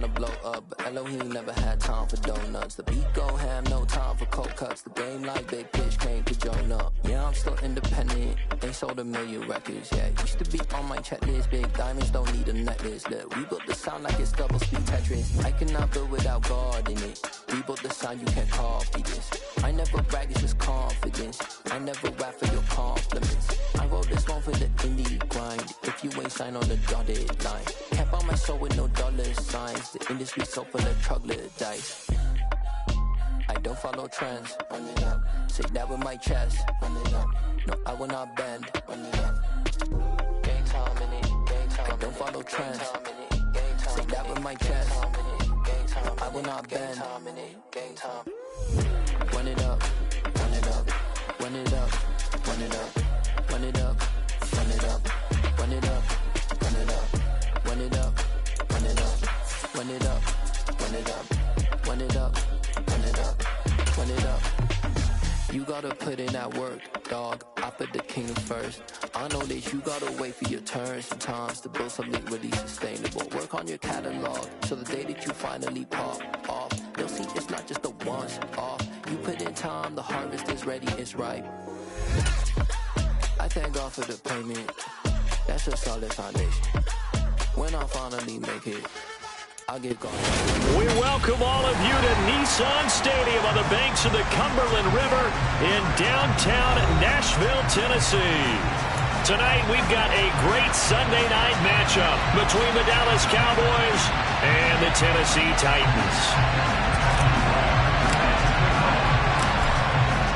trying to blow up, but Elohim never had time for donuts. The beat go ham, no time for cold cuts. The game like Big Pitch came to Jonah. Yeah, I'm still independent, ain't sold a million records yet. Used to be on my checklist, big diamonds don't need a necklace. Look, we built the sound like it's double speed Tetris. I cannot build without God in it. We built the sound, you can't copy this. I never brag, it's just confidence. I never rap for your compliments. I wrote this one for the indie grind. If you ain't signed on the dotted line, can't buy my soul with no dollar signs. The industry so full of troglodytes. I don't follow trends. Run it up. Say that with my chest. Run it up. No, I will not bend. Run it up. Gang time in it. Gang time. I don't follow trends. Say that with my chest. I will not bend. Gang time. Run it up. Run it up. Run it up. Run it up. Run it up. Run it up. Run it up. Run it up. Run it up. Run it up. Run it up. Run it up. Run it up. Run it up. Run it up. You gotta put in that work, dog. I put the kingdom first. I know that you gotta wait for your turn sometimes to build something really sustainable. Work on your catalog so the day that you finally pop off, they'll see it's not just a once off. You put in time, the harvest is ready, it's ripe. I thank God for the payment. That's a solid foundation. When I finally make it, I'll get going. We welcome all of you to Nissan Stadium on the banks of the Cumberland River in downtown Nashville, Tennessee. Tonight we've got a great Sunday night matchup between the Dallas Cowboys and the Tennessee Titans.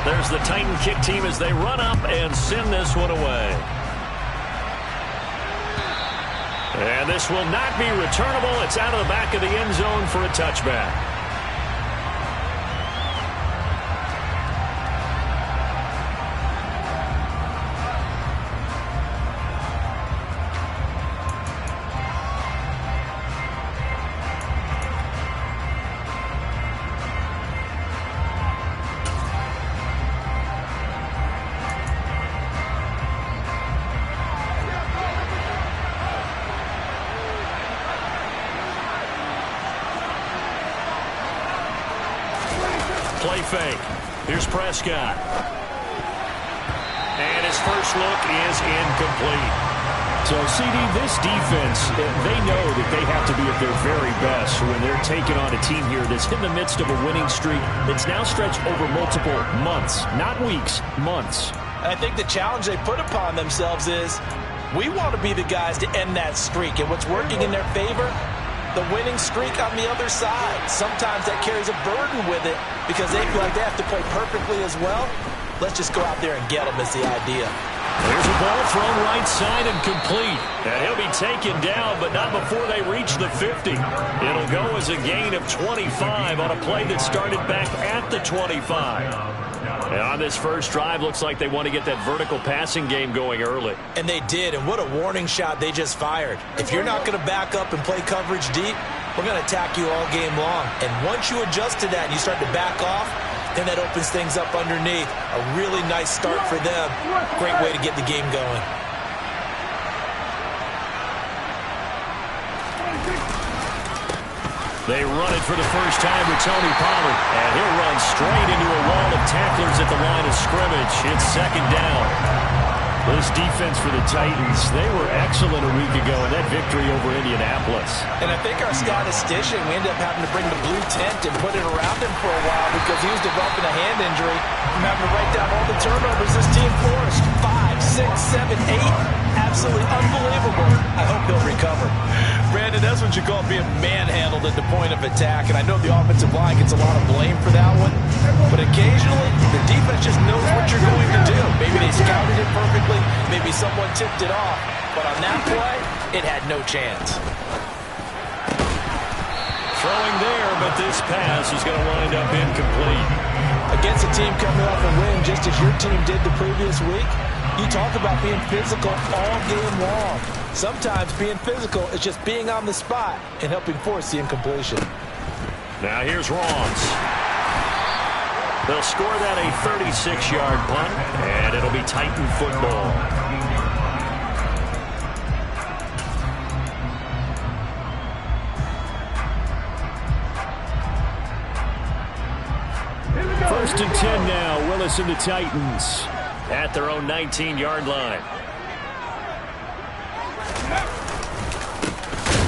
There's the Titan kick team as they run up and send this one away. And this will not be returnable. It's out of the back of the end zone for a touchback. Play fake. Here's Prescott. And his first look is incomplete. So, CD, this defense, they know that they have to be at their very best when they're taking on a team here that's in the midst of a winning streak that's now stretched over multiple months, not weeks, months. And I think the challenge they put upon themselves is we want to be the guys to end that streak. And what's working in their favor? The winning streak on the other side. Sometimes that carries a burden with it because they feel like they have to play perfectly as well. Let's just go out there and get them is the idea. There's a ball thrown right side and complete. And he'll be taken down, but not before they reach the 50. It'll go as a gain of 25 on a play that started back at the 25. And on this first drive, looks like they want to get that vertical passing game going early. And they did, and what a warning shot they just fired. If you're not going to back up and play coverage deep, we're going to attack you all game long. And once you adjust to that and you start to back off, then that opens things up underneath. A really nice start for them. Great way to get the game going. They run it for the first time with Tony Pollard. And he'll run straight into a wall of tacklers at the line of scrimmage. It's second down. This defense for the Titans, they were excellent a week ago in that victory over Indianapolis. And I think our statistician, we ended up having to bring the blue tent and put it around him for a while because he was developing a hand injury from having to write down all the turnovers this team forced. 5, 6, 7, 8. Absolutely unbelievable. I hope he'll recover. Brandon, that's what you call being manhandled at the point of attack. And I know the offensive line gets a lot of blame for that one. But occasionally, the defense just knows what you're going to do. Maybe they scouted it perfectly. Maybe someone tipped it off. But on that play, it had no chance. Throwing there, but this pass is going to wind up incomplete. Against a team coming off a win just as your team did the previous week, you talk about being physical all game long. Sometimes being physical is just being on the spot and helping force the incompletion. Now here's Ross. They'll score that a 36-yard punt, and it'll be Titan football. First and 10 now. Willis and the Titans at their own 19-yard line.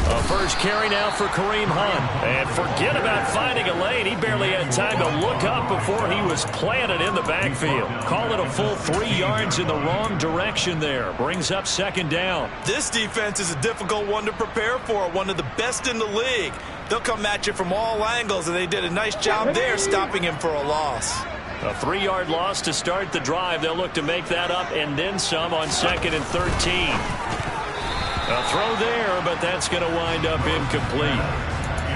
A first carry now for Kareem Hunt. And forget about finding a lane. He barely had time to look up before he was planted in the backfield. Call it a full 3 yards in the wrong direction there. Brings up second down. This defense is a difficult one to prepare for. One of the best in the league. They'll come at you from all angles, and they did a nice job there stopping him for a loss. A 3-yard loss to start the drive. They'll look to make that up and then some on 2nd and 13. A throw there, but that's going to wind up incomplete.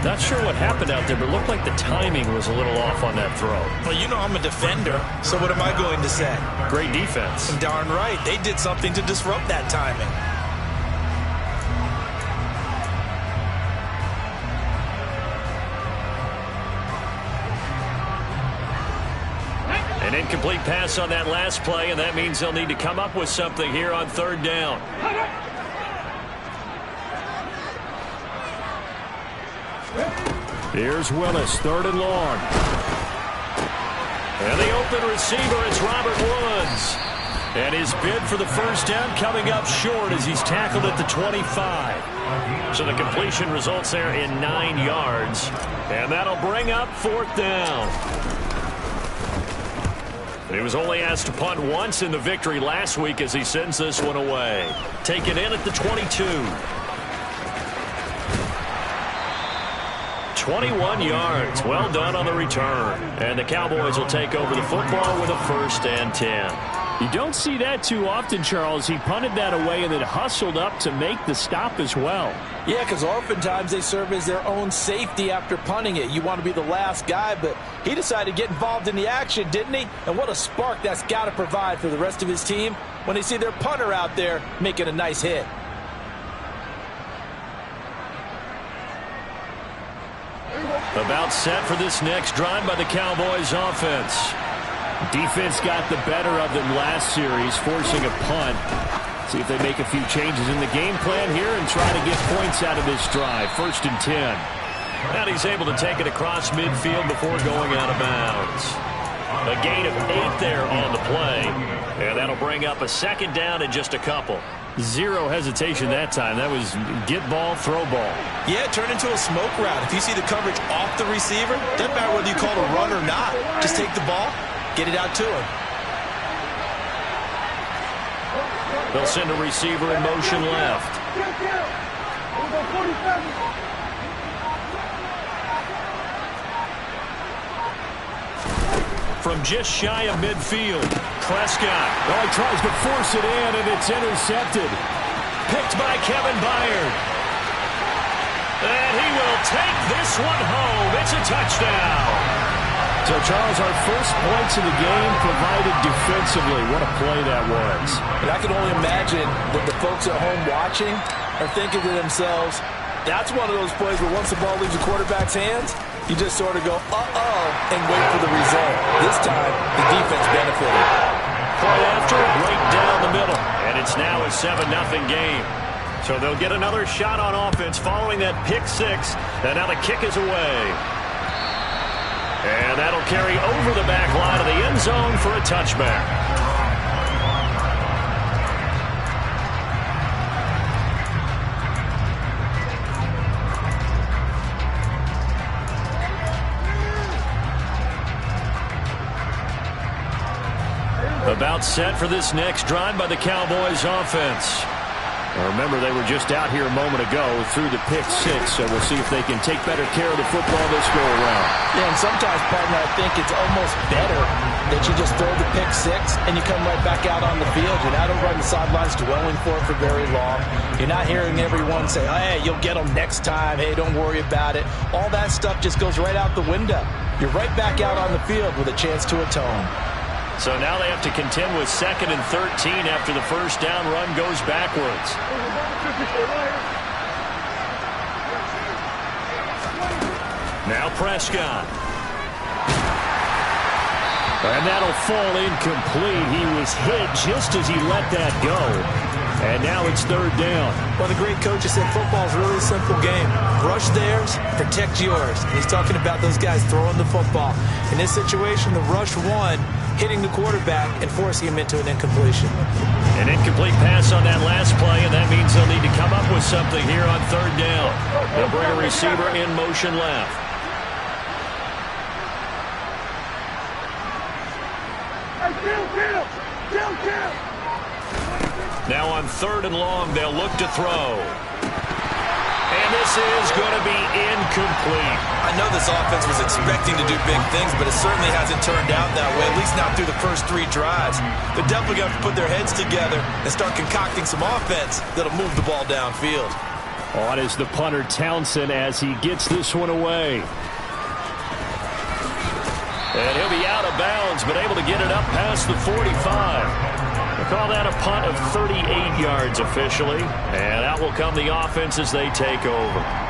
Not sure what happened out there, but it looked like the timing was a little off on that throw. Well, you know I'm a defender, so what am I going to say? Great defense. Darn right. They did something to disrupt that timing. An incomplete pass on that last play, and that means they'll need to come up with something here on 3rd down. Here's Willis, 3rd and long. And the open receiver, it's Robert Woods. And his bid for the first down coming up short as he's tackled at the 25. So the completion results there in 9 yards. And that'll bring up 4th down. He was only asked to punt once in the victory last week as he sends this one away. Taken in at the 22. 21 yards. Well done on the return. And the Cowboys will take over the football with a 1st and 10. You don't see that too often, Charles. He punted that away and then hustled up to make the stop as well. Yeah, because oftentimes they serve as their own safety after punting it. You want to be the last guy, but he decided to get involved in the action, didn't he? And what a spark that's got to provide for the rest of his team when they see their punter out there making a nice hit. About set for this next drive by the Cowboys offense. Defense got the better of them last series, forcing a punt. See if they make a few changes in the game plan here and try to get points out of this drive. 1st and 10. And he's able to take it across midfield before going out of bounds. A gain of 8 there on the play. And that'll bring up a 2nd down and just a couple. Zero hesitation that time. That was get ball, throw ball. Yeah, turn into a smoke route. If you see the coverage off the receiver, doesn't matter whether you call it a run or not. Just take the ball, get it out to him. They'll send a receiver in motion left. From just shy of midfield, Prescott. Oh, he tries to force it in, and it's intercepted. Picked by Kevin Byard. And he will take this one home. It's a touchdown. So, Charles, our first points of the game provided defensively. What a play that was. And I can only imagine that the folks at home watching are thinking to themselves, that's one of those plays where once the ball leaves the quarterback's hands, you just sort of go, uh-oh, and wait for the result. This time, the defense benefited. Right after, right down the middle. And it's now a 7-0 game. So they'll get another shot on offense following that pick 6. And now the kick is away. And that'll carry over the back line of the end zone for a touchback. About set for this next drive by the Cowboys offense. Now remember, they were just out here a moment ago through the pick 6, so we'll see if they can take better care of the football this go around. Yeah, and sometimes, partner, I think it's almost better that you just throw the pick 6 and you come right back out on the field. You're not over on the sidelines dwelling for it for very long. You're not hearing everyone say, hey, you'll get them next time. Hey, don't worry about it. All that stuff just goes right out the window. You're right back out on the field with a chance to atone. So now they have to contend with 2nd and 13 after the first down run goes backwards. Now Prescott. And that'll fall incomplete. He was hit just as he let that go. And now it's third down. Well, the great coach has said football is really a simple game. Rush theirs, protect yours. And he's talking about those guys throwing the football. In this situation, the rush one, hitting the quarterback and forcing him into an incompletion. An incomplete pass on that last play, and that means they'll need to come up with something here on third down. They'll bring a receiver in motion left. Now on third and long, they'll look to throw. And this is going to be incomplete. I know this offense was expecting to do big things, but it certainly hasn't turned out that way, at least not through the first 3 drives. They're definitely going to put their heads together and start concocting some offense that'll move the ball downfield. On is the punter Townsend as he gets this one away. And he'll be out of bounds, but able to get it up past the 45. We'll call that a punt of 38 yards officially. And out will come the offense as they take over.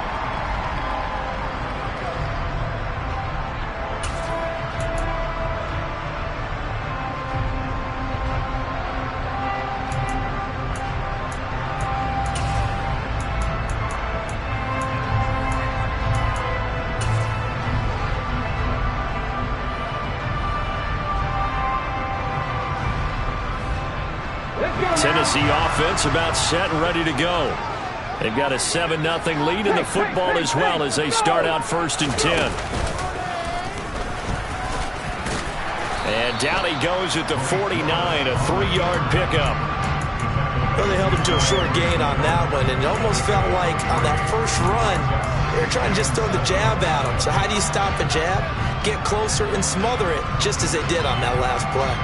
Tennessee offense about set and ready to go. They've got a 7-0 lead in the football as well as they start out 1st and 10. And down he goes at the 49, a 3-yard pickup. Well, they held him to a short gain on that one, and it almost felt like on that first run, they were trying to just throw the jab at him. So how do you stop a jab? Get closer and smother it, just as they did on that last play.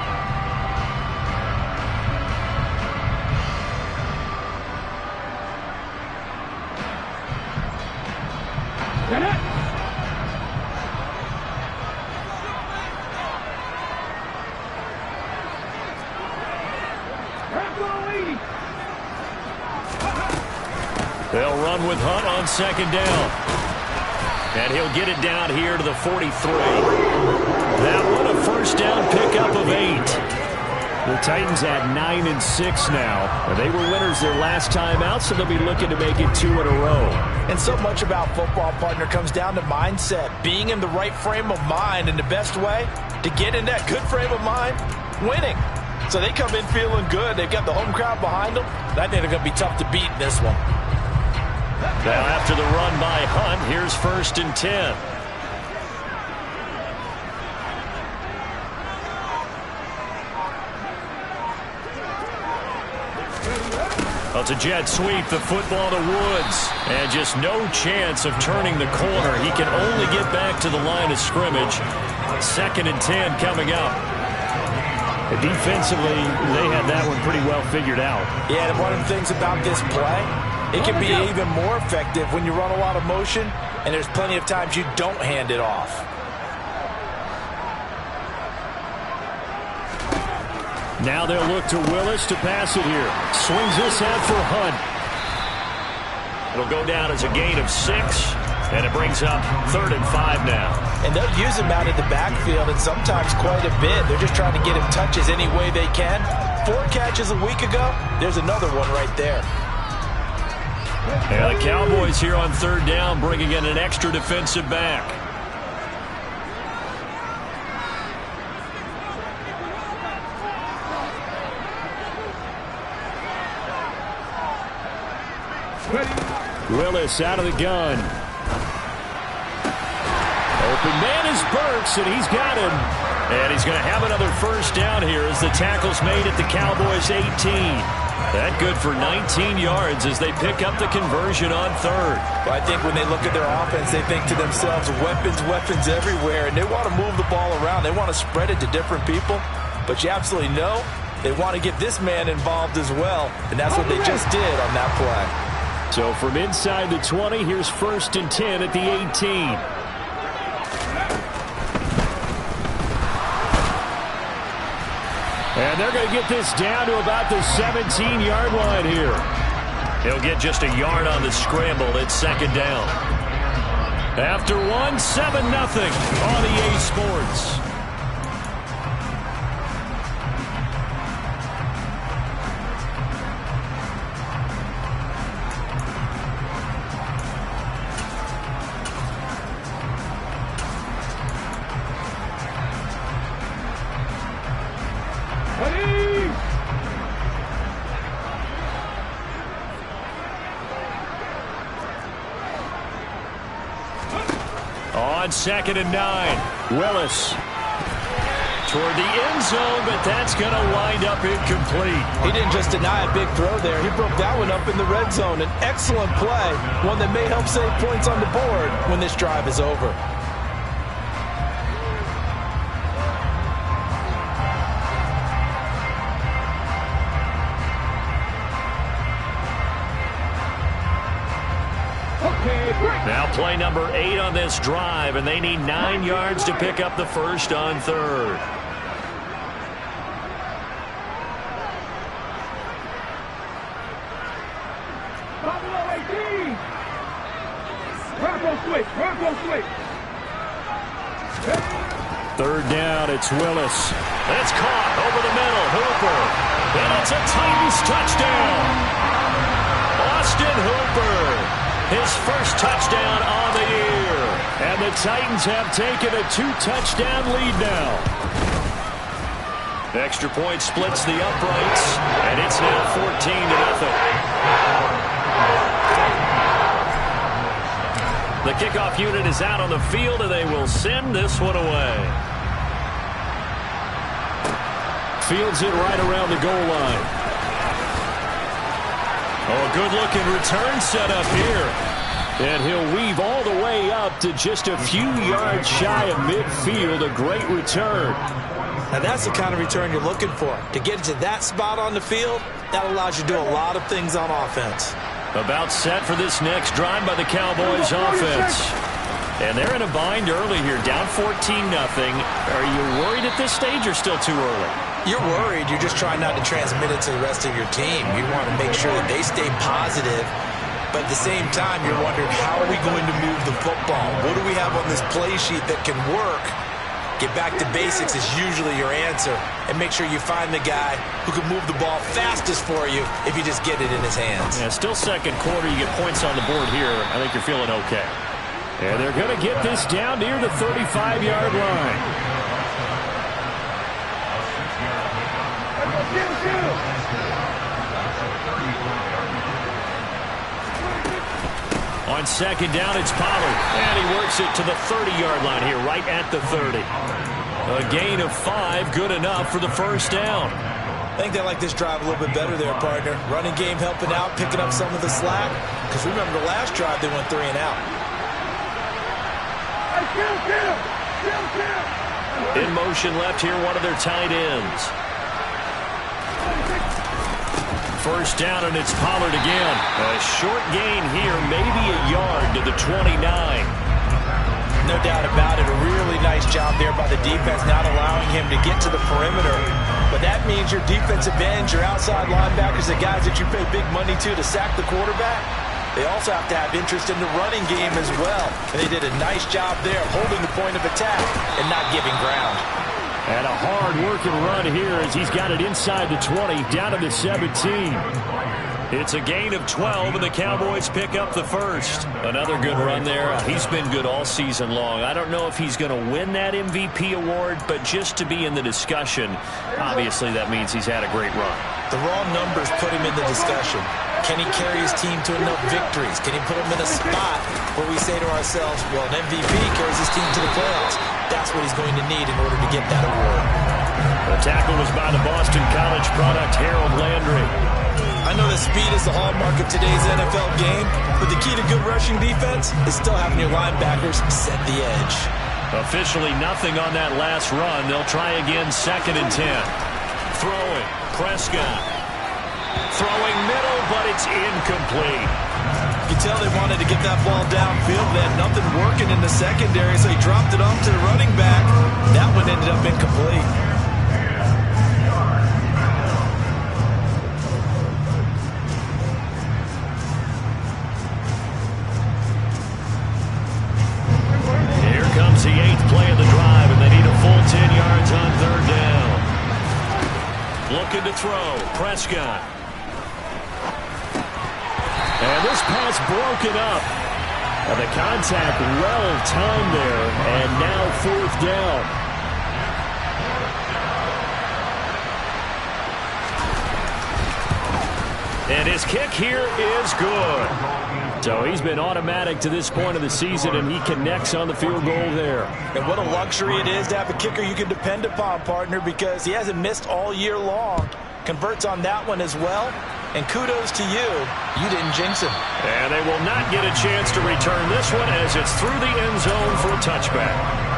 They'll run with Hunt on 2nd down. And he'll get it down here to the 43. That one a 1st down pickup of 8. The Titans at 9-6 now. They were winners their last time out, so they'll be looking to make it 2 in a row. And so much about football, partner, comes down to mindset. Being in the right frame of mind, and the best way to get in that good frame of mind, winning. So they come in feeling good. They've got the home crowd behind them. I think they're going to be tough to beat in this one. Now after the run by Hunt, here's 1st and 10. Well, it's a jet sweep, the football to Woods. And just no chance of turning the corner. He can only get back to the line of scrimmage. 2nd and 10 coming up. Defensively, they had that one pretty well figured out. Yeah, and one of the things about this play, it can be even more effective when you run a lot of motion, and there's plenty of times you don't hand it off. Now they'll look to Willis to pass it here. Swings this out for Hunt. It'll go down as a gain of 6, and it brings up 3rd and 5 now. And they'll use him out in the backfield, and sometimes quite a bit. They're just trying to get him touches any way they can. 4 catches a week ago, there's another one right there. And the Cowboys here on 3rd down, bringing in an extra defensive back. Willis out of the gun. Open man is Burks, and he's got him. And he's going to have another 1st down here as the tackle's made at the Cowboys' 18. That good for 19 yards as they pick up the conversion on 3rd. Well, I think when they look at their offense, they think to themselves, weapons, weapons everywhere, and they want to move the ball around. They want to spread it to different people, but you absolutely know they want to get this man involved as well, and that's what they just did on that play. So from inside the 20, here's 1st and 10 at the 18. And they're going to get this down to about the 17-yard line here. He'll get just a yard on the scramble at 2nd down. After 1, 7-0 on EA Sports. on 2nd and 9. Willis toward the end zone, but that's going to wind up incomplete. He didn't just deny a big throw there. He broke that one up in the red zone. An excellent play, one that may help save points on the board when this drive is over. Now play number 8 on this drive, and they need 9 yards to pick up the first on 3rd. Third down, it's Willis. It's caught over the middle, Hooper. And it's a Titans touchdown. Austin Hooper, his first touchdown on the year. And the Titans have taken a 2-touchdown lead now. Extra point splits the uprights, and it's now 14-0. The kickoff unit is out on the field, and they will send this one away. Fields it right around the goal line. Oh, good-looking return set up here. And he'll weave all the way up to just a few yards shy of midfield. A great return. Now that's the kind of return you're looking for. To get to that spot on the field, that allows you to do a lot of things on offense. About set for this next drive by the Cowboys offense. And they're in a bind early here, down 14-0. Are you worried at this stage or still too early? You're worried. You're just trying not to transmit it to the rest of your team. You want to make sure that they stay positive. But at the same time, you're wondering, how are we going to move the football? What do we have on this play sheet that can work? Get back to basics is usually your answer. And make sure you find the guy who can move the ball fastest for you if you just get it in his hands. Yeah, still second quarter. You get points on the board here. I think you're feeling okay. And they're going to get this down near the 35-yard line. On second down, it's Pollard. And he works it to the 30-yard line here, right at the 30. A gain of 5, good enough for the first down. I think they like this drive a little bit better there, partner. Running game helping out, picking up some of the slack. Because remember, the last drive, they went 3 and out. In motion left here, one of their tight ends. First down, and it's Pollard again. A short gain here, maybe a yard to the 29. No doubt about it. A really nice job there by the defense, not allowing him to get to the perimeter. But that means your defensive ends, your outside linebackers, the guys that you pay big money to sack the quarterback, they also have to have interest in the running game as well. And they did a nice job there, holding the point of attack and not giving ground. And a hard-working run here as he's got it inside the 20, down to the 17. It's a gain of 12, and the Cowboys pick up the first. Another good run there. He's been good all season long. I don't know if he's going to win that MVP award, but just to be in the discussion, obviously that means he's had a great run. The raw numbers put him in the discussion. Can he carry his team to enough victories? Can he put him in a spot where we say to ourselves, well, an MVP carries his team to the playoffs. That's what he's going to need in order to get that award. The tackle was by the Boston College product, Harold Landry. I know that speed is the hallmark of today's NFL game, but the key to good rushing defense is still having your linebackers set the edge. Officially nothing on that last run. They'll try again, 2nd and 10. Throwing, Prescott. Throwing middle, but it's incomplete. You can tell they wanted to get that ball downfield. They had nothing working in the secondary, so he dropped it off to the running back. That one ended up incomplete. Here comes the 8th play of the drive, and they need a full 10 yards on 3rd down. Looking to throw, Prescott. And this pass broken up. And the contact well-timed there. And now 4th down. And his kick here is good. So he's been automatic to this point of the season, and he connects on the field goal there. And what a luxury it is to have a kicker you can depend upon, partner, because he hasn't missed all year long. Converts on that one as well. And kudos to you. You didn't jinx him. And they will not get a chance to return this one as it's through the end zone for a touchback.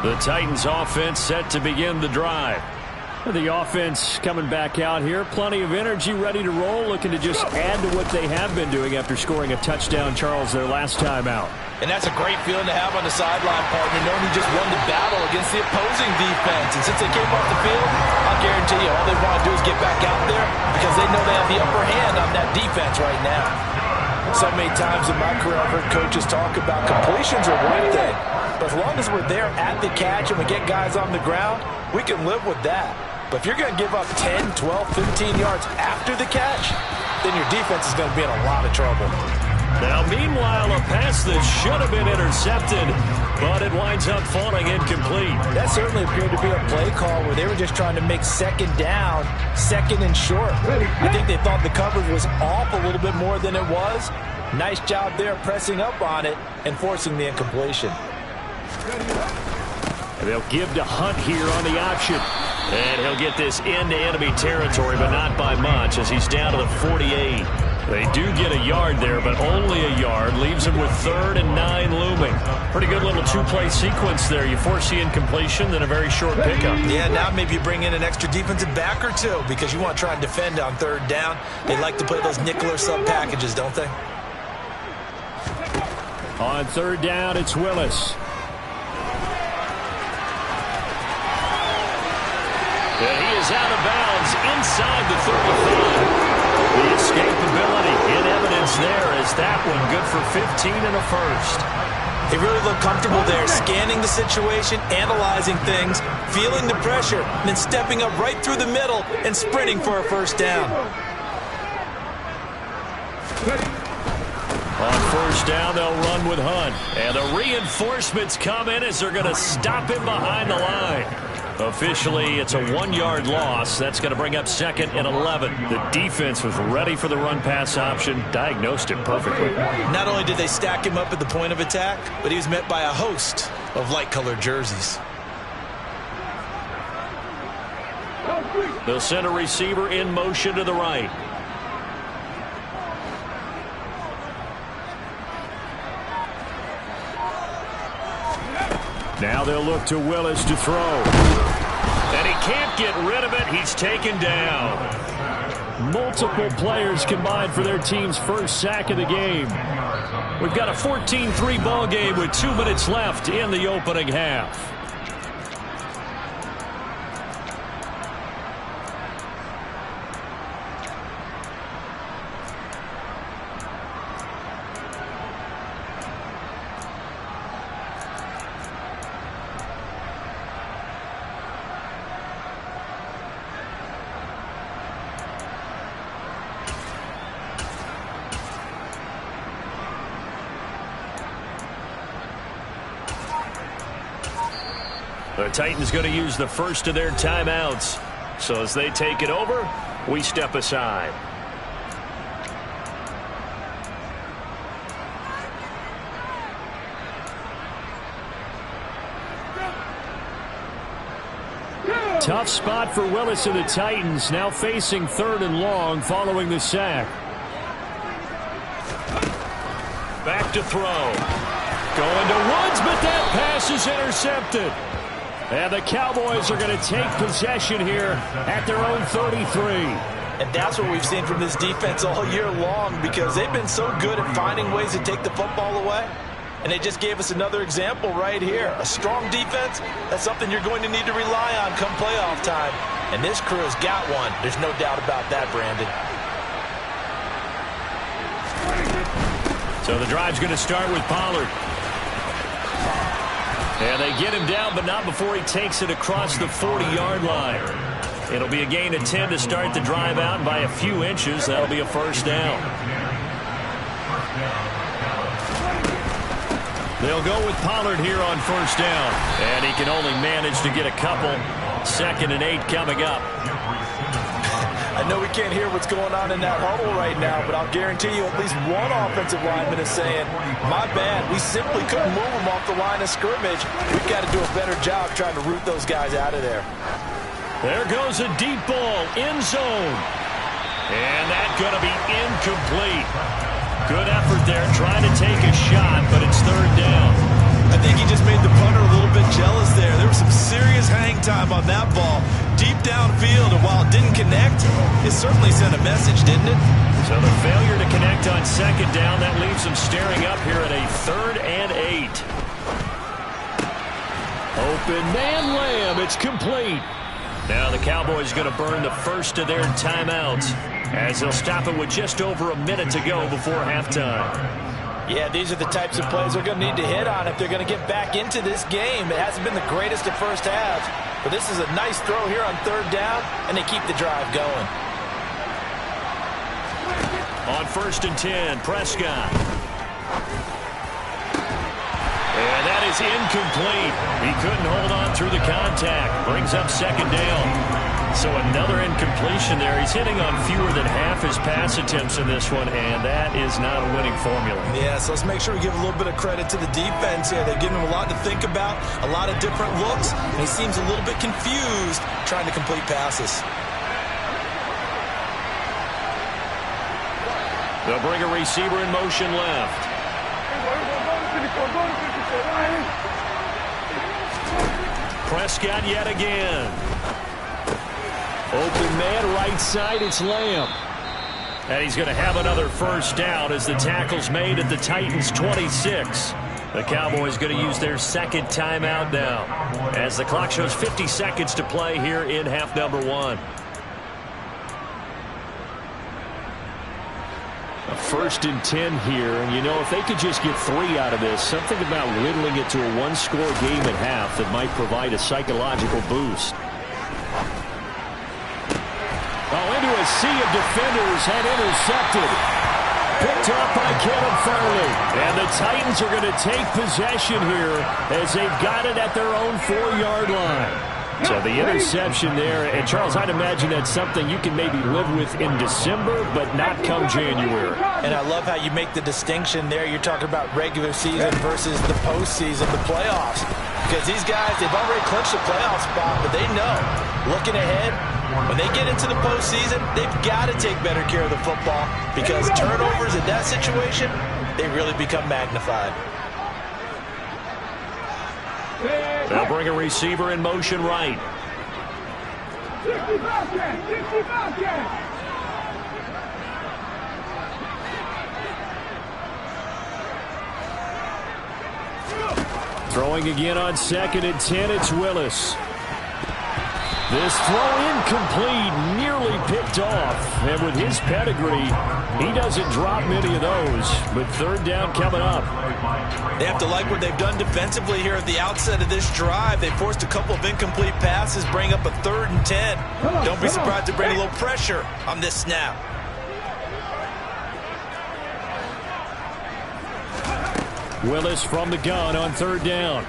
The Titans offense set to begin the drive. The offense coming back out here. Plenty of energy, ready to roll, looking to just add to what they have been doing after scoring a touchdown, Charles, their last time out. And that's a great feeling to have on the sideline, partner, knowing you just won the battle against the opposing defense. And since they came off the field, I'll guarantee you all they want to do is get back out there because they know they have the upper hand on that defense right now. So many times in my career, I've heard coaches talk about completions are one thing. But as long as we're there at the catch and we get guys on the ground, we can live with that. But if you're going to give up 10, 12, 15 yards after the catch, then your defense is going to be in a lot of trouble. Now, meanwhile, a pass that should have been intercepted, but it winds up falling incomplete. That certainly appeared to be a play call where they were just trying to make second down, second and short. I think they thought the coverage was off a little bit more than it was. Nice job there pressing up on it and forcing the incompletion. And they'll give to Hunt here on the option. And he'll get this into enemy territory, but not by much as he's down to the 48. They do get a yard there, but only a yard. Leaves him with 3rd and 9 looming. Pretty good little two-play sequence there. You force the incompletion, then a very short pickup. Yeah, now maybe you bring in an extra defensive back or two because you want to try and defend on 3rd down. They like to play those nickel or sub packages, don't they? On 3rd down, it's Willis. And he is out of bounds inside the 35. The escapability in evidence there as that one good for 15 and a first. They really look comfortable there, scanning the situation, analyzing things, feeling the pressure, and then stepping up right through the middle and sprinting for a first down. On 1st down, they'll run with Hunt. And the reinforcements come in as they're going to stop him behind the line. Officially, it's a 1-yard loss. That's going to bring up 2nd and 11. The defense was ready for the run-pass option, diagnosed it perfectly. Not only did they stack him up at the point of attack, but he was met by a host of light-colored jerseys. They'll send a receiver in motion to the right. Now they'll look to Willis to throw. And he can't get rid of it. He's taken down. Multiple players combined for their team's first sack of the game. We've got a 14-3 ball game with 2 minutes left in the opening half. The Titans going to use the first of their timeouts. So as they take it over, we step aside. Tough spot for Willis and the Titans, now facing 3rd and long following the sack. Back to throw. Going to Woods, but that pass is intercepted. And the Cowboys are going to take possession here at their own 33. And that's what we've seen from this defense all year long because they've been so good at finding ways to take the football away. And they just gave us another example right here. A strong defense, that's something you're going to need to rely on come playoff time. And this crew has got one. There's no doubt about that, Brandon. So the drive's going to start with Pollard. And they get him down, but not before he takes it across the 40-yard line. It'll be a gain of 10 to start the drive out, and by a few inches, that'll be a first down. They'll go with Pollard here on first down. And he can only manage to get a couple. 2nd and 8 coming up. I know we can't hear what's going on in that huddle right now, but I'll guarantee you at least one offensive lineman is saying, my bad, we simply couldn't move them off the line of scrimmage. We've got to do a better job trying to root those guys out of there. There goes a deep ball, end zone. And that's going to be incomplete. Good effort there, trying to take a shot, but it's 3rd down. I think he just made the punter a little bit jealous there. There was some serious hang time on that ball. Deep downfield, and while it didn't connect, it certainly sent a message, didn't it? So the failure to connect on 2nd down, that leaves them staring up here at a 3rd and 8. Open man Lamb, it's complete. Now the Cowboys going to burn the first of their timeouts as they'll stop it with just over a minute to go before halftime. Yeah, these are the types of plays they're going to need to hit on if they're going to get back into this game. It hasn't been the greatest of first halves, but this is a nice throw here on 3rd down, and they keep the drive going. On 1st and 10, Prescott. And that is incomplete. He couldn't hold on through the contact. Brings up 2nd down. So another incompletion there. He's hitting on fewer than half his pass attempts in this one, and that is not a winning formula. Yeah, so let's make sure we give a little bit of credit to the defense here. They've given him a lot to think about, a lot of different looks, and he seems a little bit confused trying to complete passes. They'll bring a receiver in motion left. Prescott yet again. Open man, right side, it's Lamb. And he's going to have another first down as the tackle's made at the Titans' 26. The Cowboys going to use their 2nd timeout now as the clock shows 50 seconds to play here in half number 1. A 1st and 10 here, and you know, if they could just get 3 out of this, something about whittling it to a 1-score game at half that might provide a psychological boost. Oh, into a sea of defenders and intercepted. Picked up by Caleb Farley. And the Titans are going to take possession here as they've got it at their own 4-yard line. So the interception there, and Charles, I'd imagine that's something you can maybe live with in December, but not come January. And I love how you make the distinction there. You're talking about regular season versus the postseason, the playoffs. Because these guys, they've already clinched a playoff spot, but they know, looking ahead, when they get into the postseason, they've got to take better care of the football because turnovers in that situation, they really become magnified. They'll bring a receiver in motion right. Throwing again on 2nd and 10, it's Willis. This throw incomplete, nearly picked off. And with his pedigree, he doesn't drop many of those. But 3rd down coming up. They have to like what they've done defensively here at the outset of this drive. They forced a couple of incomplete passes, bring up a 3rd and 10. Don't be surprised to bring a little pressure on this snap. Willis from the gun on 3rd down.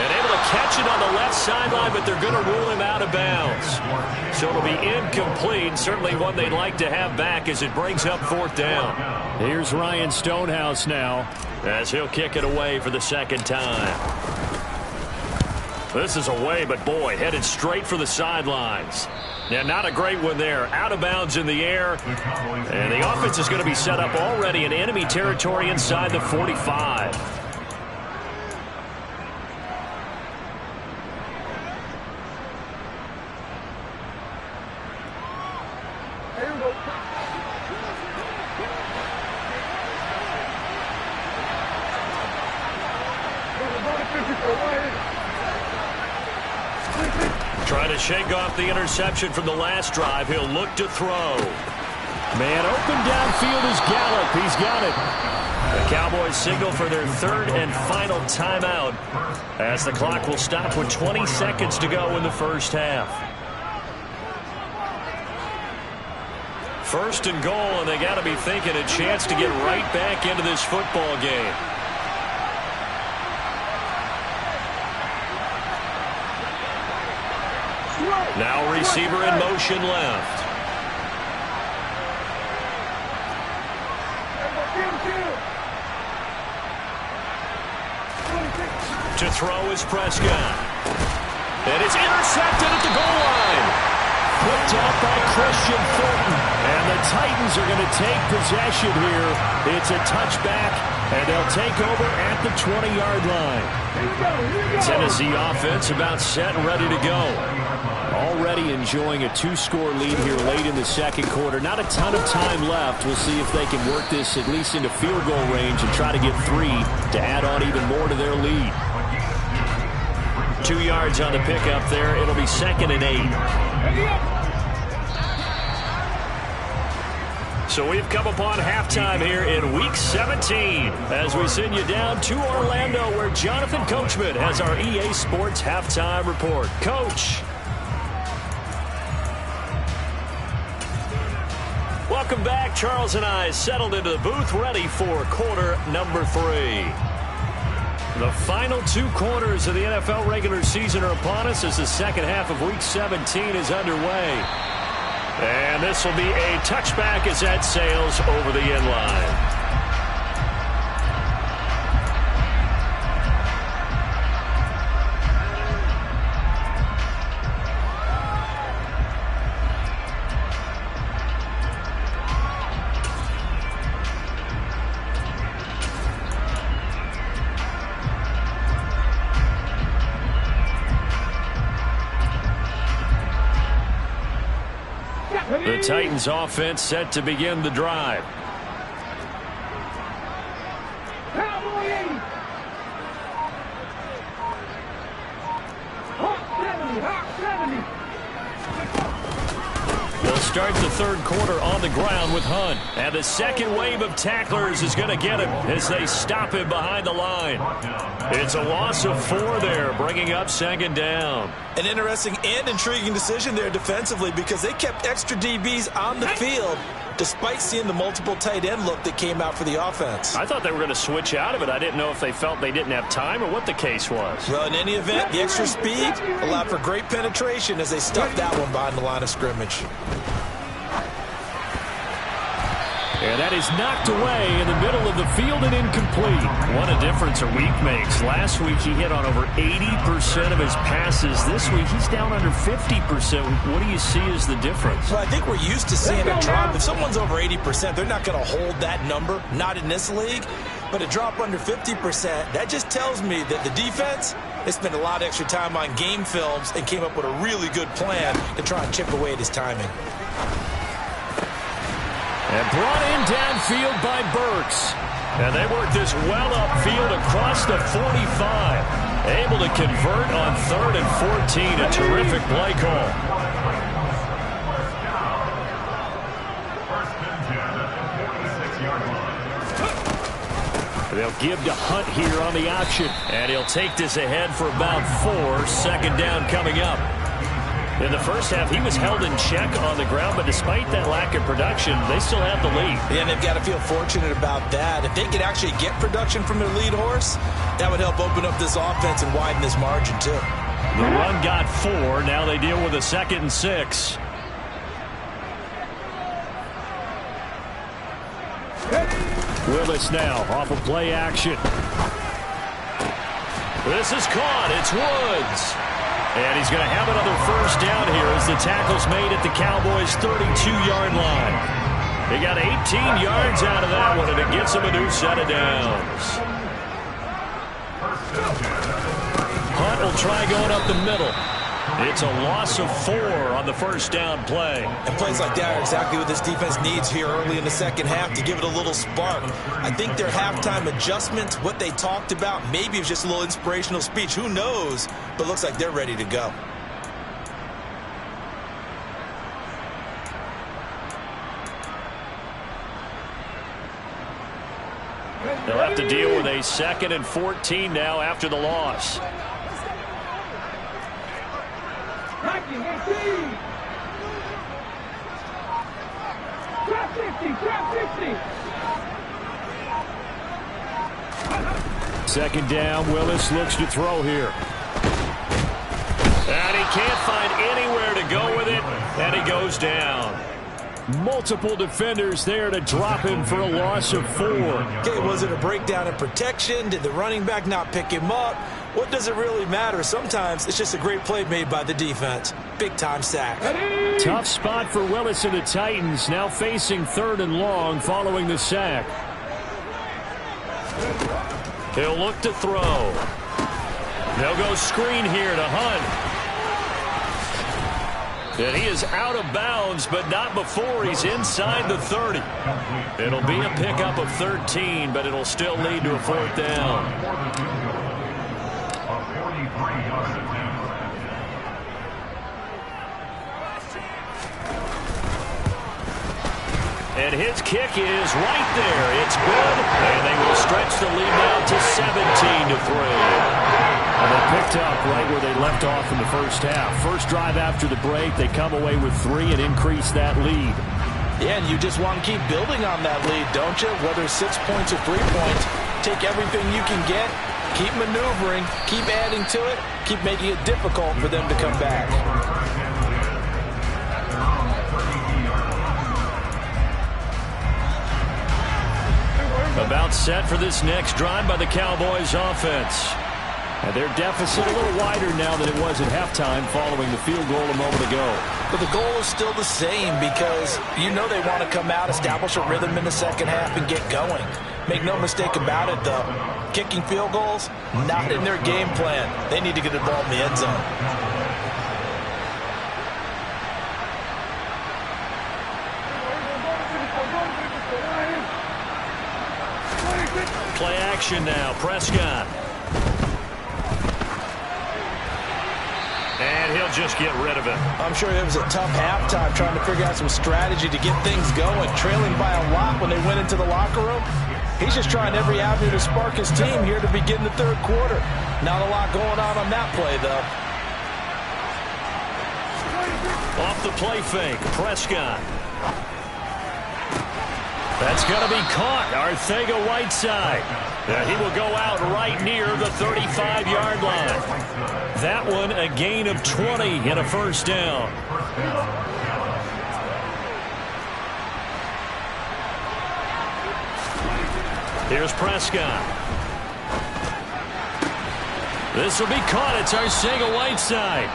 And able to catch it on the left sideline, but they're going to rule him out of bounds. So it'll be incomplete. Certainly one they'd like to have back as it brings up 4th down. Here's Ryan Stonehouse now as he'll kick it away for the 2nd time. This is away, but boy, headed straight for the sidelines. Yeah, not a great one there. Out of bounds in the air. And the offense is going to be set up already in enemy territory inside the 45. Trying to shake off the interception from the last drive. He'll look to throw. Man, open downfield is Gallup. He's got it. The Cowboys signal for their 3rd and final timeout as the clock will stop with 20 seconds to go in the first half. First and goal, and they got to be thinking a chance to get right back into this football game. Now receiver in motion left. To throw is Prescott. And it's intercepted at the goal line. Picked up by Christian Fulton. And the Titans are going to take possession here. It's a touchback, and they'll take over at the 20-yard line. Tennessee offense about set and ready to go. Already enjoying a 2-score lead here late in the second quarter. Not a ton of time left. We'll see if they can work this at least into field goal range and try to get 3 to add on even more to their lead. 2 yards on the pickup there. It'll be 2nd and 8. So we've come upon halftime here in Week 17 as we send you down to Orlando where Jonathan Coachman has our EA Sports Halftime Report. Coach. Welcome back. Charles and I settled into the booth ready for quarter number 3. The final 2 quarters of the NFL regular season are upon us as the second half of Week 17 is underway. And this will be a touchback as that sails over the end line. The Titans offense set to begin the drive. They'll start the third quarter on the ground with Hunt. And the second wave of tacklers is going to get him as they stop him behind the line. It's a loss of 4 there, bringing up 2nd down. An interesting and intriguing decision there defensively because they kept extra DBs on the field despite seeing the multiple tight end look that came out for the offense. I thought they were going to switch out of it. I didn't know if they felt they didn't have time or what the case was. Well, in any event, the extra speed allowed for great penetration as they stuffed that one behind the line of scrimmage. And that is knocked away in the middle of the field and incomplete. What a difference a week makes. Last week he hit on over 80% of his passes. This week he's down under 50%. What do you see as the difference? Well, I think we're used to seeing a drop. If someone's over 80%, they're not going to hold that number. Not in this league. But a drop under 50%, that just tells me that the defense, they spent a lot of extra time on game films and came up with a really good plan to try and chip away at his timing. And brought in downfield by Burks. And they work this well upfield across the 45. Able to convert on 3rd and 14. A terrific play call. They'll give to Hunt here on the option. And he'll take this ahead for about 4. 2nd down coming up. In the first half, he was held in check on the ground, but despite that lack of production, they still have the lead. Yeah, and they've got to feel fortunate about that. If they could actually get production from their lead horse, that would help open up this offense and widen this margin, too. The run got 4. Now they deal with a 2nd and 6. Willis now off of play action. This is caught. It's Woods. And he's going to have another 1st down here as the tackle's made at the Cowboys' 32-yard line. They got 18 yards out of that one, and it gets them a new set of downs. Hunt will try going up the middle. It's a loss of 4 on the 1st down play. And plays like that are exactly what this defense needs here early in the second half to give it a little spark. I think their halftime adjustments, what they talked about, maybe it was just a little inspirational speech. Who knows? But looks like they're ready to go. They'll have to deal with a 2nd and 14 now after the loss. Second down, Willis looks to throw here. And he can't find anywhere to go with it, and he goes down. Multiple defenders there to drop him for a loss of 4. Okay, was it a breakdown in protection? Did the running back not pick him up? What does it really matter? Sometimes it's just a great play made by the defense. Big-time sack. Tough spot for Willis and the Titans, now facing 3rd and long following the sack. He'll look to throw. They'll go screen here to Hunt. And he is out of bounds, but not before he's inside the 30. It'll be a pickup of 13, but it'll still lead to a 4th down. And his kick is right there. It's good, and they will stretch the lead now to 17-3. And they picked up right where they left off in the first half. First drive after the break, they come away with 3 and increase that lead. Yeah, and you just want to keep building on that lead, don't you? Whether it's 6 points or 3 points, take everything you can get, keep maneuvering, keep adding to it, keep making it difficult for them to come back. About set for this next drive by the Cowboys offense. And their deficit a little wider now than it was at halftime following the field goal a moment ago. But the goal is still the same because you know they want to come out, establish a rhythm in the second half, and get going. Make no mistake about it, though. Kicking field goals, not in their game plan. They need to get the ball in the end zone. Play action now. Prescott. And he'll just get rid of it. I'm sure it was a tough halftime trying to figure out some strategy to get things going. Trailing by a lot when they went into the locker room. He's just trying every avenue to spark his team here to begin the 3rd quarter. Not a lot going on that play, though. Off the play fake. Prescott. That's going to be caught. Arcega-Whiteside. He will go out right near the 35-yard line. That one a gain of 20 and a first down. Here's Prescott. This will be caught. It's Arcega-Whiteside.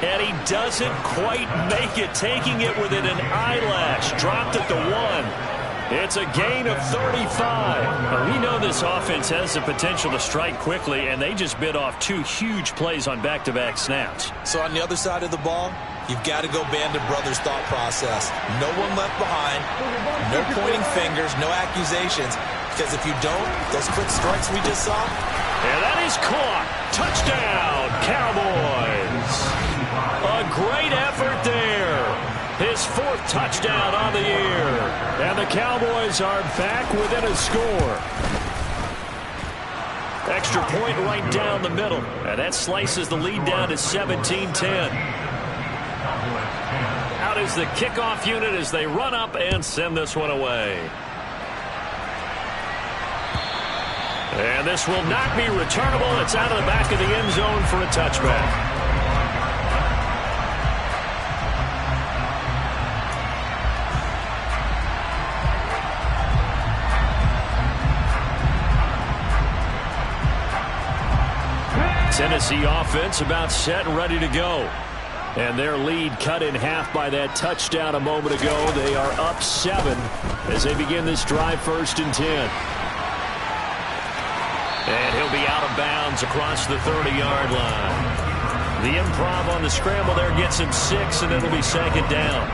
And he doesn't quite make it, taking it within an eyelash. Dropped at the 1. It's a gain of 35. We know this offense has the potential to strike quickly, and they just bit off 2 huge plays on back-to-back snaps. So on the other side of the ball, you've got to go Band of Brothers thought process. No one left behind, no pointing fingers, no accusations, because if you don't, those quick strikes we just saw. And that is caught. Touchdown, Cowboys. A great effort there. His 4th touchdown on the year. And the Cowboys are back within a score. Extra point right down the middle. And that slices the lead down to 17-10. Out is the kickoff unit as they run up and send this one away. And this will not be returnable. It's out of the back of the end zone for a touchback. Tennessee offense about set and ready to go. And their lead cut in half by that touchdown a moment ago. They are up 7 as they begin this drive 1st and 10. And he'll be out of bounds across the 30-yard line. The improv on the scramble there gets him 6, and it'll be 2nd down.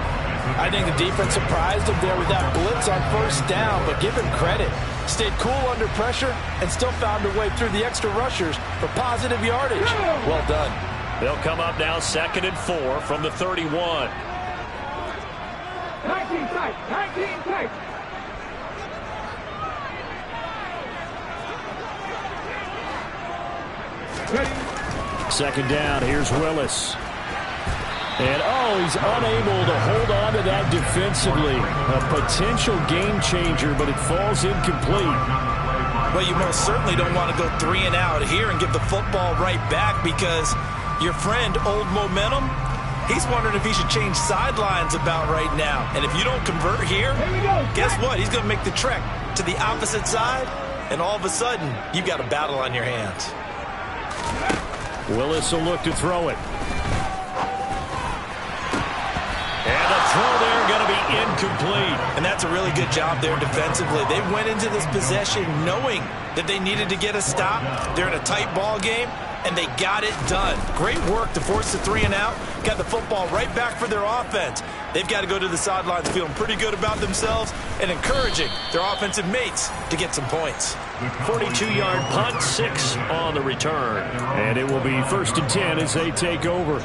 I think the defense surprised him there with that blitz on 1st down, but give him credit. Stayed cool under pressure and still found a way through the extra rushers for positive yardage. Well done. They'll come up now 2nd and 4 from the 31. 19 tight, 19 tight. Second down, here's Willis. And, oh, he's unable to hold on to that defensively. A potential game changer, but it falls incomplete. Well, you most certainly don't want to go 3 and out here and give the football right back, because your friend, Old Momentum, he's wondering if he should change sidelines about right now. And if you don't convert here, guess what? He's going to make the trek to the opposite side, and all of a sudden, you've got a battle on your hands. Willis will look to throw it. And the throw there going to be incomplete. And that's a really good job there defensively. They went into this possession knowing that they needed to get a stop. They're in a tight ball game, and they got it done. Great work to force the 3 and out. Got the football right back for their offense. They've got to go to the sidelines feeling pretty good about themselves and encouraging their offensive mates to get some points. 42-yard punt, 6 on the return. And it will be 1st and 10 as they take over.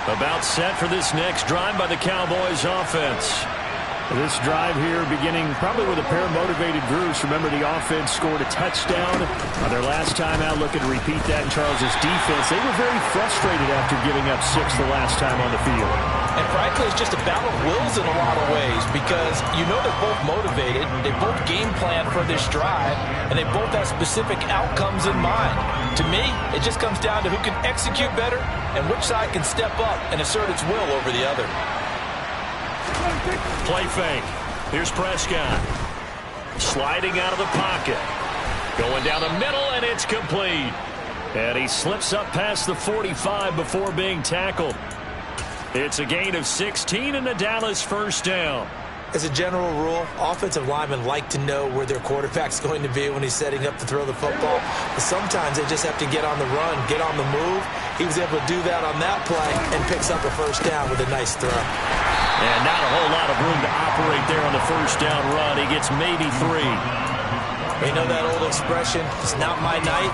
About set for this next drive by the Cowboys offense. This drive here beginning probably with a pair of motivated groups. Remember, the offense scored a touchdown on their last time out. Looking to repeat that in Charles's defense. They were very frustrated after giving up 6 the last time on the field. And frankly, it's just a battle of wills in a lot of ways, because you know they're both motivated. They both game plan for this drive, and they both have specific outcomes in mind. To me, it just comes down to who can execute better and which side can step up and assert its will over the other. Play fake. Here's Prescott. Sliding out of the pocket. Going down the middle, and it's complete. And he slips up past the 45 before being tackled. It's a gain of 16 and the Dallas first down. As a general rule, offensive linemen like to know where their quarterback's going to be when he's setting up to throw the football. But sometimes they just have to get on the run, get on the move. He was able to do that on that play and picks up a first down with a nice throw. And not a whole lot of room to operate there on the first down run. He gets maybe 3. You know that old expression, it's not my night?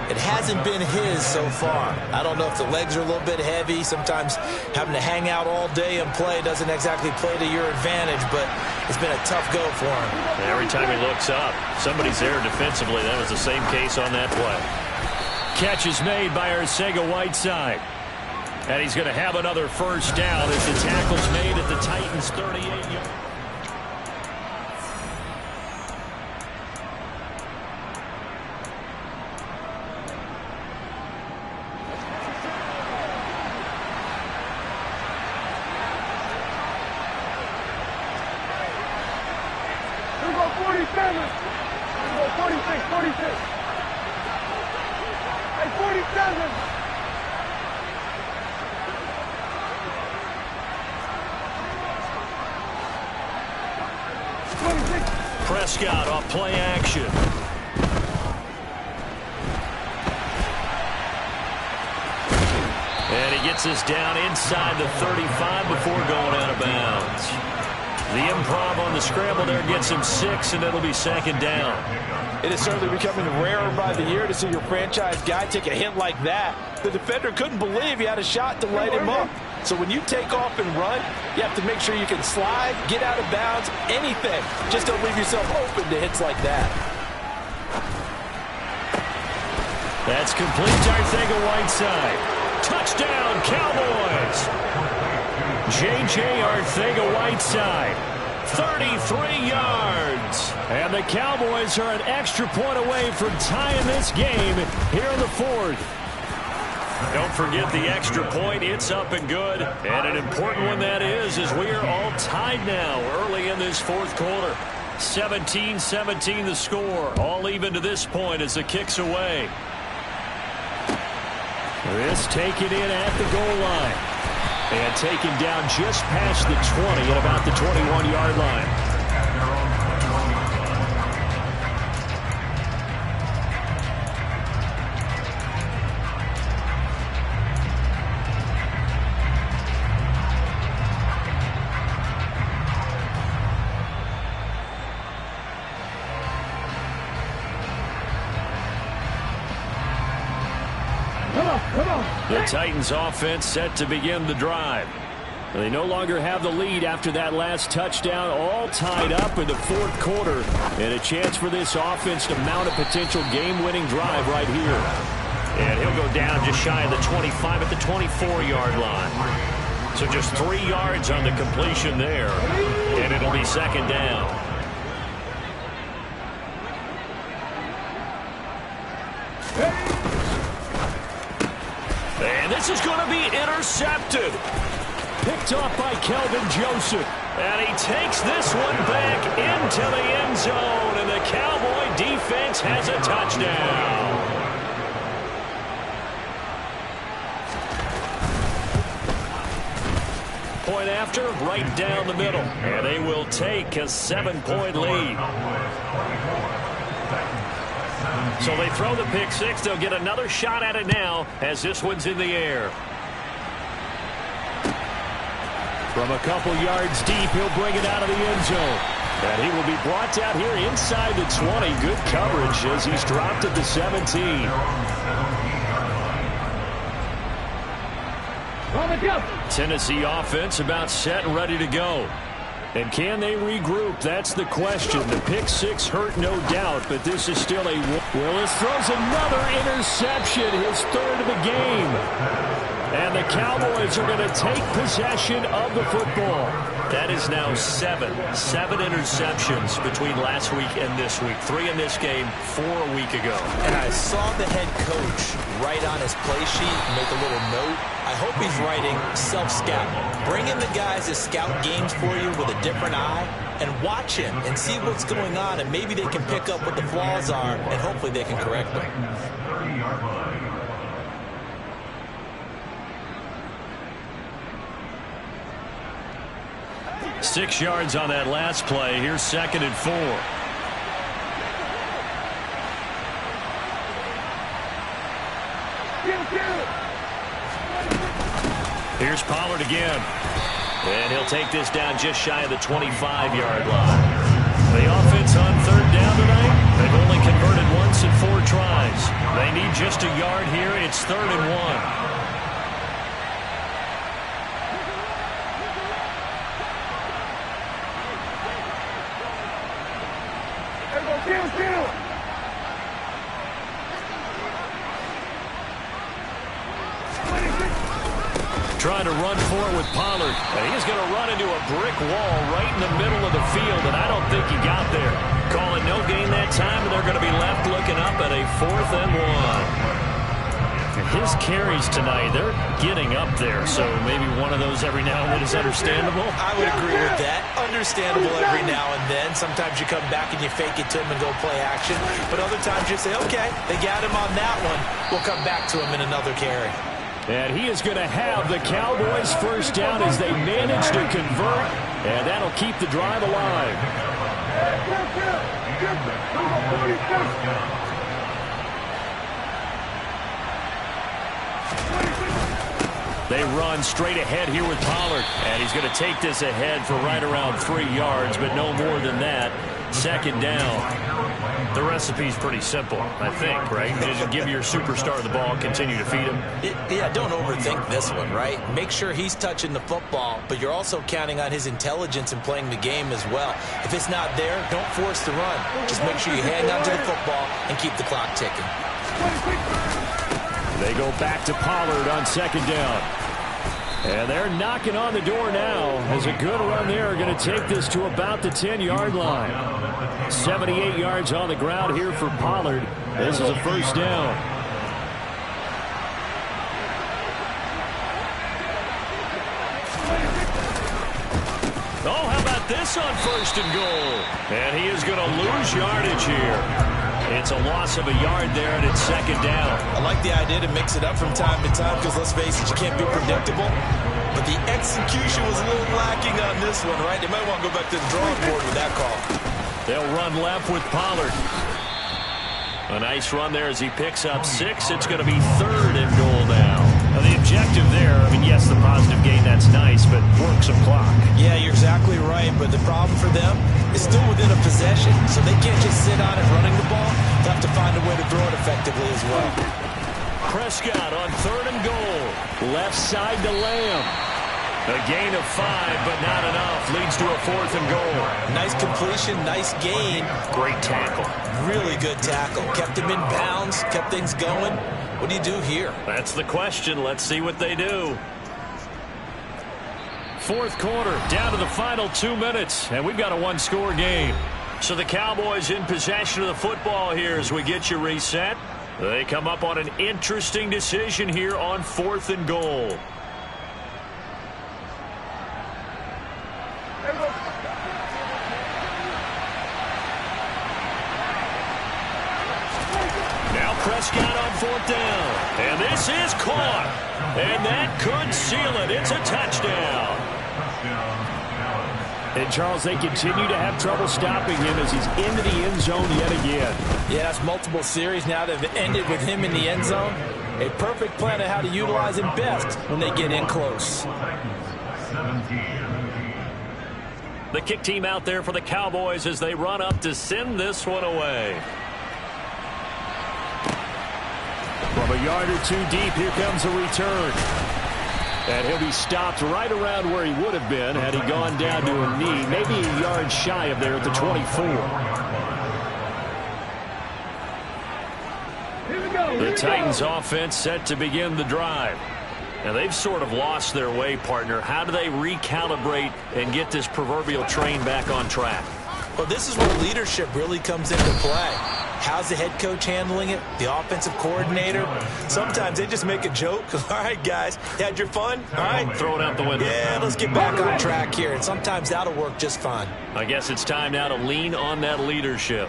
It hasn't been his so far. I don't know if the legs are a little bit heavy. Sometimes having to hang out all day and play doesn't exactly play to your advantage, but it's been a tough go for him. And every time he looks up, somebody's there defensively. That was the same case on that play. Catch is made by Arcega-Whiteside. And he's going to have another first down as the tackle's made at the Titans' 38-yard. We go 47. We go 46, 46. Hey, 47. Prescott off play action. And he gets us down inside the 35 before going out of bounds. The improv on the scramble there gets him 6, and it'll be 2nd down. It is certainly becoming rarer by the year to see your franchise guy take a hit like that. The defender couldn't believe he had a shot to light him up. So when you take off and run, you have to make sure you can slide, get out of bounds, anything. Just don't leave yourself open to hits like that. That's complete to Arcega-Whiteside. Touchdown, Cowboys! J.J. Arcega-Whiteside, 33 yards. And the Cowboys are an extra point away from tying this game here in the 4th. Don't forget the extra point. It's up and good. And an important one that is, as we are all tied now early in this 4th quarter. 17-17 the score. All even to this point as the kick's away. This taken in at the goal line. And taken down just past the 20 at about the 21-yard line. The Titans offense set to begin the drive. They no longer have the lead after that last touchdown, all tied up in the 4th quarter. And a chance for this offense to mount a potential game-winning drive right here. And he'll go down just shy of the 25 at the 24-yard line. So just 3 yards on the completion there. And it'll be second down. And this is going to be intercepted. Picked off by Kelvin Joseph. And he takes this one back into the end zone. And the Cowboy defense has a touchdown. Point after, right down the middle. And they will take a 7-point lead. So they throw the pick six. They'll get another shot at it now as this one's in the air. From a couple yards deep, he'll bring it out of the end zone. And he will be brought down here inside the 20. Good coverage as he's dropped at the 17. Tennessee offense about set and ready to go. And can they regroup? That's the question. The pick six hurt, no doubt, but this is still a... Willis throws another interception, his third of the game. And the Cowboys are going to take possession of the football. That is now seven interceptions between last week and this week. 3 in this game, 4 a week ago. And I saw the head coach write on his play sheet, make a little note. I hope he's writing self-scout. Bring in the guys that scout games for you with a different eye and watch him and see what's going on, and maybe they can pick up what the flaws are, and hopefully they can correct them. 6 yards on that last play. Here's 2nd and 4. Here's Pollard again. And he'll take this down just shy of the 25-yard line. The offense on 3rd down tonight, they've only converted once in 4 tries. They need just a yard here. It's 3rd and 1. Trying to run for it with Pollard. And he's going to run into a brick wall right in the middle of the field, and I don't think he got there. Calling no gain that time, and they're going to be left looking up at a 4th and 1. His carries tonight, they're getting up there, so maybe one of those every now and then is understandable. I would agree with that. Understandable every now and then. Sometimes you come back and you fake it to him and go play action. But other times you say, okay, they got him on that one. We'll come back to him in another carry. And he is going to have the Cowboys first down as they manage to convert, and that'll keep the drive alive. They run straight ahead here with Pollard, and he's going to take this ahead for right around 3 yards, but no more than that. 2nd down. The recipe's pretty simple, I think, right? Just give your superstar the ball, continue to feed him. Yeah, don't overthink this one, right? Make sure he's touching the football, but you're also counting on his intelligence in playing the game as well. If it's not there, don't force the run. Just make sure you hang on to the football and keep the clock ticking. They go back to Pollard on 2nd down. And they're knocking on the door now as a good run there are going to take this to about the 10-yard line. 78 yards on the ground here for Pollard. This is a first down. Oh, how about this on 1st and goal? And he is going to lose yardage here. It's a loss of a yard there, and it's 2nd down. I like the idea to mix it up from time to time because, let's face it, you can't be predictable. But the execution was a little lacking on this one, right? They might want to go back to the drawing board with that call. They'll run left with Pollard. A nice run there as he picks up 6. It's going to be 3rd and goal now. Now the objective there, I mean, yes, the positive gain, that's nice, but work some clock. Yeah, you're exactly right, but the problem for them is still within a possession, so they can't just sit on it running the ball. They have to find a way to throw it effectively as well. Prescott on 3rd and goal. Left side to Lamb. A gain of 5, but not enough. Leads to a 4th and goal. Nice completion, nice gain. Great tackle. Really good tackle. Kept him in bounds, kept things going. What do you do here? That's the question. Let's see what they do. 4th quarter, down to the final 2 minutes, and we've got a one-score game. So the Cowboys in possession of the football here as we get you reset. They come up on an interesting decision here on 4th and goal. Now Prescott on 4th down. And this is caught. And that could seal it. It's a touchdown. And, Charles, they continue to have trouble stopping him as he's into the end zone yet again. Yeah, that's multiple series now that have ended with him in the end zone. A perfect plan of how to utilize him best when they get in close. The kick team out there for the Cowboys as they run up to send this one away. From a yard or 2 deep, here comes a return. And he'll be stopped right around where he would have been had he gone down to a knee, maybe a yard shy of there at the 24. The Titans offense set to begin the drive. Now they've sort of lost their way, partner. How do they recalibrate and get this proverbial train back on track? Well, this is where leadership really comes into play. How's the head coach handling it? The offensive coordinator? Sometimes they just make a joke. All right, guys, you had your fun? All right. Throw it out the window. Yeah, let's get back on track here. And sometimes that'll work just fine. I guess it's time now to lean on that leadership.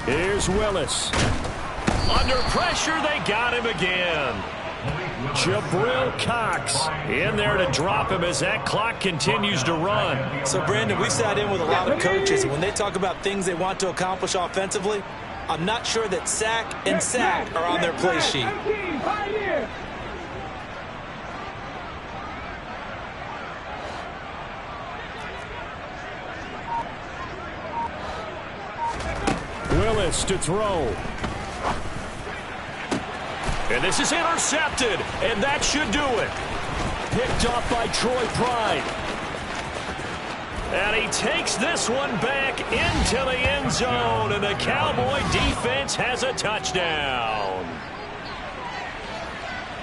Here's Willis. Under pressure, they got him again. Jabril Cox in there to drop him as that clock continues to run. So, Brandon, we sat in with a lot of coaches, and when they talk about things they want to accomplish offensively, I'm not sure that sack and sack are on their play sheet. Willis to throw. And this is intercepted, and that should do it. Picked off by Troy Pride. And he takes this one back into the end zone, and the Cowboy defense has a touchdown.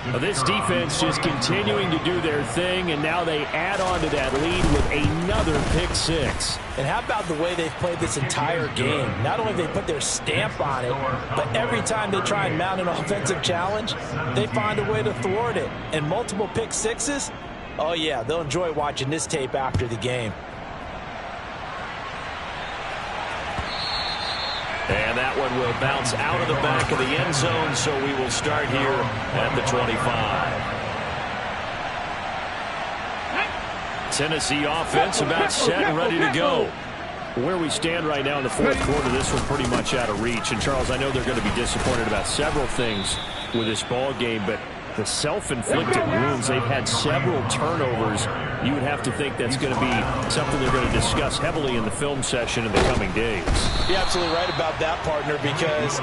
Well, this defense just continuing to do their thing, and now they add on to that lead with another pick six. And how about the way they've played this entire game? Not only have they put their stamp on it, but every time they try and mount an offensive challenge, they find a way to thwart it. And multiple pick sixes? Oh, yeah, they'll enjoy watching this tape after the game. And that one will bounce out of the back of the end zone, so we will start here at the 25. Tennessee offense about set and ready to go. Where we stand right now in the fourth quarter, this one pretty much out of reach. And, Charles, I know they're going to be disappointed about several things with this ball game, but the self-inflicted wounds, they've had several turnovers. You would have to think that's going to be something they're going to discuss heavily in the film session in the coming days. You're absolutely right about that, partner, because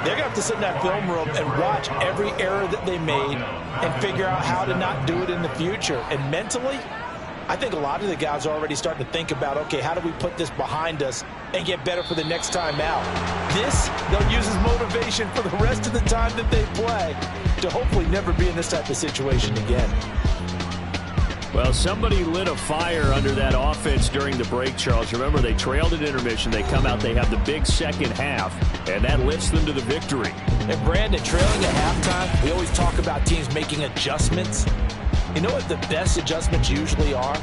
they're going to have to sit in that film room and watch every error that they made and figure out how to not do it in the future. And mentally, I think a lot of the guys are already starting to think about, okay, how do we put this behind us and get better for the next time out? This, they'll use as motivation for the rest of the time that they play to hopefully never be in this type of situation again. Well, somebody lit a fire under that offense during the break, Charles. Remember, they trailed at intermission. They come out, they have the big second half, and that lifts them to the victory. And, Brandon, trailing at halftime, we always talk about teams making adjustments. You know what the best adjustments usually are?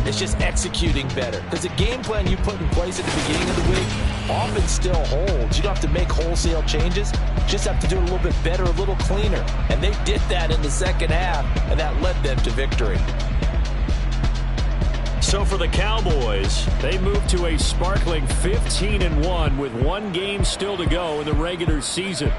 It's just executing better. Because the game plan you put in place at the beginning of the week often still holds. You don't have to make wholesale changes. You just have to do it a little bit better, a little cleaner. And they did that in the second half, and that led them to victory. So for the Cowboys, they move to a sparkling 15-1 with one game still to go in the regular season.